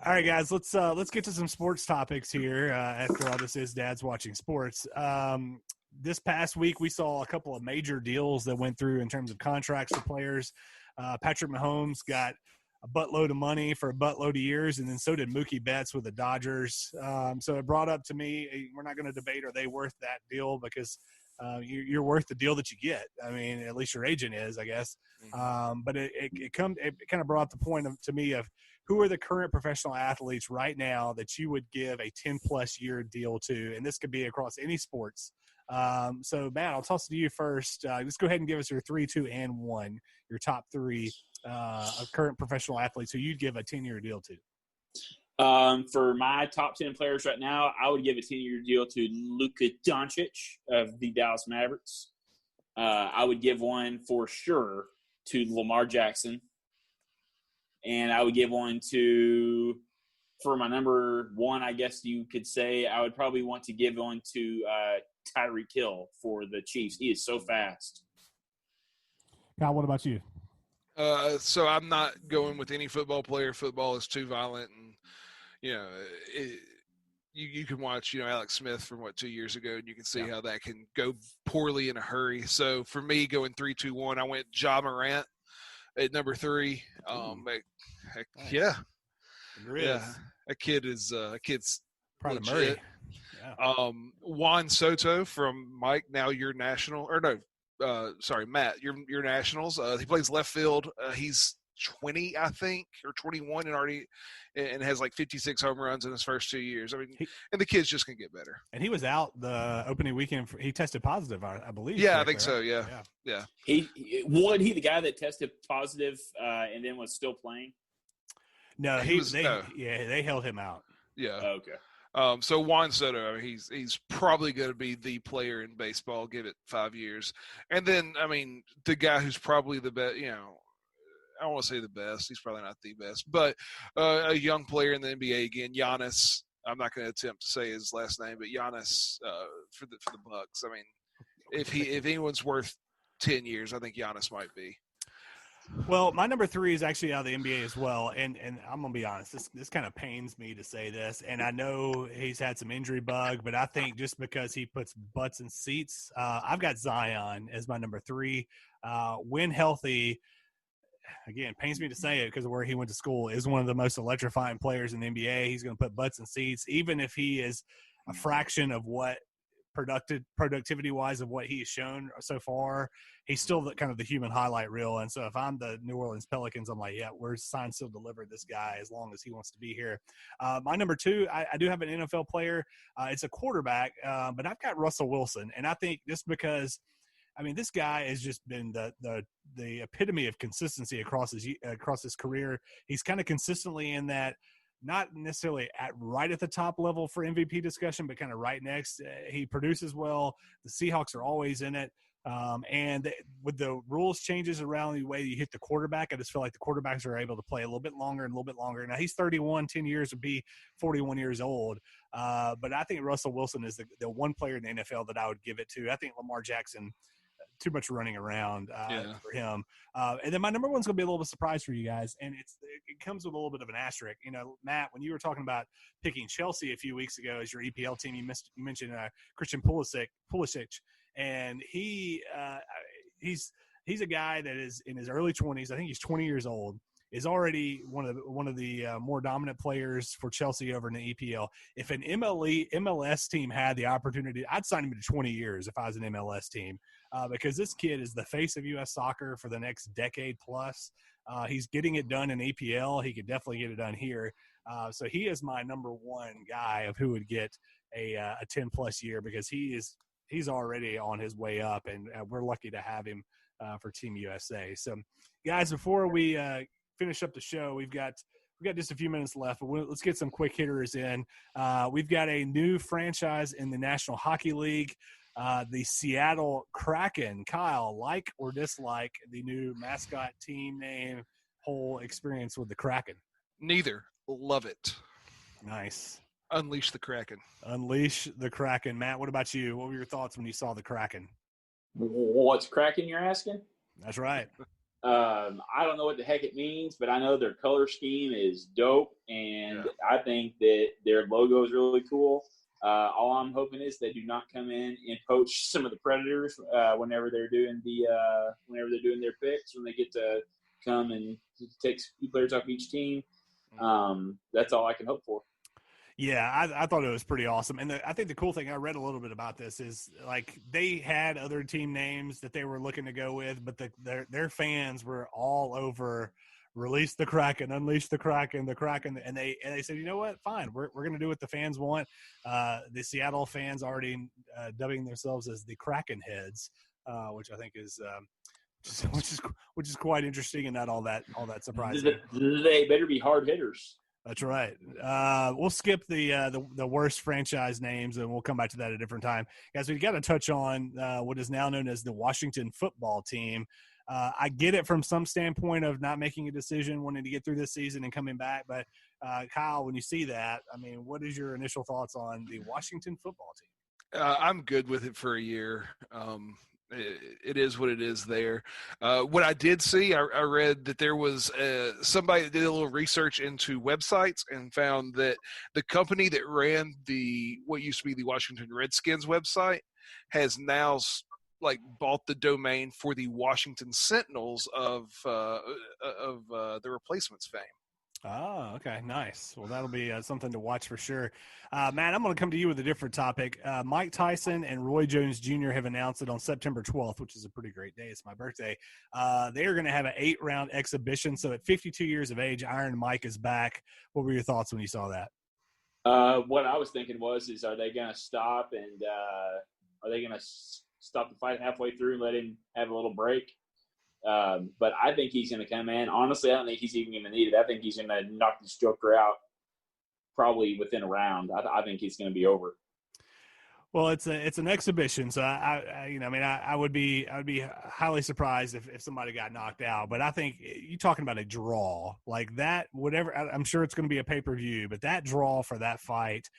All right, guys, let's get to some sports topics here. After all, this is Dad's Watching Sports. This past week, we saw a couple of major deals that went through in terms of contracts for players. Patrick Mahomes got a buttload of money for a buttload of years, and then so did Mookie Betts with the Dodgers. So it brought up to me, we're not going to debate are they worth that deal because you're worth the deal that you get. I mean, at least your agent is, I guess. But it kind of brought up the point to me of who are the current professional athletes right now that you would give a 10-plus year deal to, and this could be across any sports. So, Matt, I'll toss it to you first. Let's go ahead and give us your 3, 2, and 1, your top 3 of current professional athletes who you'd give a 10-year deal to. For my top 10 players right now, I would give a 10-year deal to Luka Doncic of the Dallas Mavericks. I would give one for sure to Lamar Jackson. And I would give one for my number 1, I guess you could say, I would probably want to give one to Tyreek Hill for the Chiefs. He is so fast. Kyle, what about you? So I'm not going with any football player. Football is too violent, and you can watch Alex Smith from 2 years ago, and you can see how that can go poorly in a hurry. So for me, going 3, 2, 1, I went Ja Morant at number 3. Nice. Yeah, that kid's proud of Murray. Yeah. Juan Soto from Mike. Now you're national, or no, sorry, Matt. You're Nationals. He plays left field. He's 20, I think, or 21, and has like 56 home runs in his first 2 years. I mean, and the kid's just gonna get better. And he was out the opening weekend. He tested positive, I believe. Yeah, I think so. Yeah. He the guy that tested positive and then was still playing. No, they held him out. Yeah. Oh, okay. So Juan Soto, I mean, he's probably going to be the player in baseball. Give it 5 years, and then I mean, the guy who's probably the best. I don't want to say the best. He's probably not the best, but a young player in the NBA again, Giannis. I'm not going to attempt to say his last name, but Giannis for the Bucks. I mean, if anyone's worth 10 years, I think Giannis might be. Well, my number 3 is actually out of the NBA as well, and I'm gonna be honest. This kind of pains me to say this, and I know he's had some injury bug, but I think just because he puts butts in seats, I've got Zion as my number 3. When healthy, again, pains me to say it because of where he went to school, is one of the most electrifying players in the NBA. He's going to put butts in seats, even if he is a fraction of what productivity-wise of what he has shown so far. He's still kind of the human highlight reel. And so if I'm the New Orleans Pelicans, I'm like, yeah, we're signed, still delivered this guy as long as he wants to be here. My number 2, I do have an NFL player. It's a quarterback, but I've got Russell Wilson. And I think just because – I mean, this guy has just been the epitome of consistency across his career. He's kind of consistently in that, not necessarily right at the top level for MVP discussion, but kind of right next. He produces well. The Seahawks are always in it. And with the rules changes around the way you hit the quarterback, I just feel like the quarterbacks are able to play a little bit longer. Now, he's 31, 10 years would be 41 years old. But I think Russell Wilson is the one player in the NFL that I would give it to. I think Lamar Jackson too much running around for him. And then my number one's going to be a little bit surprise for you guys, and it comes with a little bit of an asterisk. Matt, when you were talking about picking Chelsea a few weeks ago as your EPL team, you mentioned Christian Pulisic, and he's a guy that is in his early 20s. I think he's 20 years old. Is already one of the more dominant players for Chelsea over in the EPL. If an MLS team had the opportunity, I'd sign him to 20 years if I was an MLS team, because this kid is the face of U.S. soccer for the next decade plus. He's getting it done in EPL. He could definitely get it done here. So he is my number one guy of who would get a 10-plus year, because he's already on his way up, and we're lucky to have him for Team USA. So, guys, before we finish up the show, we've got just a few minutes left, but let's get some quick hitters in. We've got a new franchise in the National Hockey League, the Seattle Kraken. Kyle, like or dislike the new mascot, team name, whole experience with the Kraken? Neither. Love it. Nice. Unleash the Kraken. Unleash the Kraken. Matt, what about you? What were your thoughts when you saw the Kraken? What's Kraken, you're asking? That's right. I don't know what the heck it means, but I know their color scheme is dope, and I think that their logo is really cool. All I'm hoping is they do not come in and poach some of the Predators whenever they're doing their picks, when they get to come and take players off each team. That's all I can hope for. Yeah, I thought it was pretty awesome. And I think the cool thing, I read a little bit about this, is like they had other team names that they were looking to go with, but their fans were all over release the Kraken, unleash the Kraken, and they said, you know what, fine, we're going to do what the fans want. The Seattle fans already dubbing themselves as the Kraken Heads, which I think is which is quite interesting and not all that surprising. They better be hard hitters. That's right. We'll skip the worst franchise names, and we'll come back to that at a different time. Guys, we've got to touch on what is now known as the Washington football team. I get it from some standpoint of not making a decision, wanting to get through this season and coming back. But, Kyle, when you see that, I mean, what is your initial thoughts on the Washington football team? I'm good with it for a year. It is what it is there. What I did see, I read that there was somebody that did a little research into websites and found that the company that ran what used to be the Washington Redskins website has now bought the domain for the Washington Sentinels of the Replacements fame. Oh, okay. Nice. Well, that'll be something to watch for sure. Matt, I'm going to come to you with a different topic. Mike Tyson and Roy Jones Jr. have announced it on September 12th, which is a pretty great day. It's my birthday. They are going to have an 8-round exhibition. So at 52 years of age, Iron Mike is back. What were your thoughts when you saw that? What I was thinking is, are they going to stop and are they going to stop the fight halfway through and let him have a little break? But I think he's going to come in. Honestly, I don't think he's even going to need it. I think he's going to knock this Joker out probably within a round. I think he's going to be over. Well, it's an exhibition, so I would be highly surprised if somebody got knocked out. But I think you're talking about a draw like that. Whatever, I'm sure it's going to be a pay-per-view, but that draw for that fight,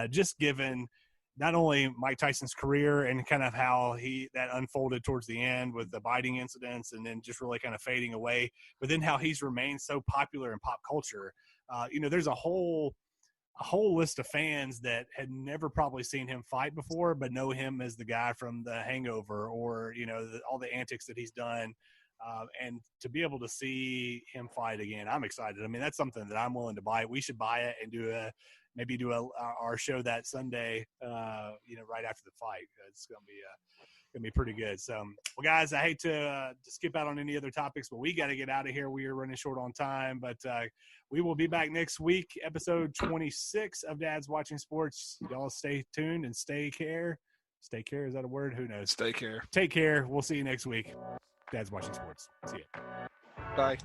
just given not only Mike Tyson's career and kind of how that unfolded towards the end with the biting incidents and then just really kind of fading away, but then how he's remained so popular in pop culture. There's a whole list of fans that had never probably seen him fight before, but know him as the guy from The Hangover or, all the antics that he's done. And to be able to see him fight again, I'm excited. I mean, that's something that I'm willing to buy. We should buy it and do our show that Sunday, right after the fight. It's going to be pretty good. So, well, guys, I hate to skip out on any other topics, but we got to get out of here. We are running short on time, but we will be back next week, episode 26 of Dad's Watching Sports. Y'all stay tuned and stay care. Stay care, is that a word? Who knows? Stay care. Take care. We'll see you next week. Dad's Watching Sports. See ya. Bye.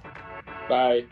Bye.